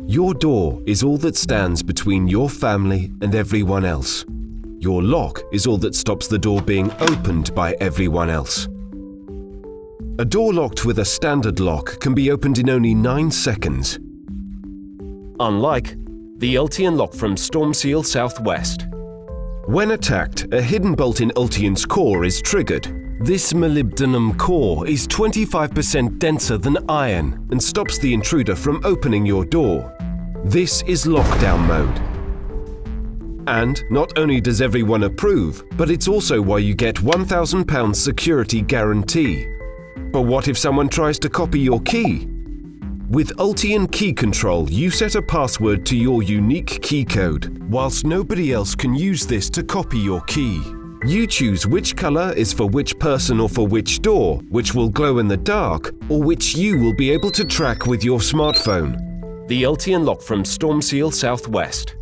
Your door is all that stands between your family and everyone else. Your lock is all that stops the door being opened by everyone else. A door locked with a standard lock can be opened in only 9 seconds. Unlike the Ultion lock from Stormseal Southwest. When attacked, a hidden bolt in Ultion's core is triggered. This molybdenum core is 25% denser than iron and stops the intruder from opening your door. This is lockdown mode. And not only does everyone approve, but it's also why you get £1,000 security guarantee. But what if someone tries to copy your key? With Ultion Key Control, you set a password to your unique key code, whilst nobody else can use this to copy your key. You choose which color is for which person or for which door, which will glow in the dark, or which you will be able to track with your smartphone. The Ultion lock from Stormseal Southwest.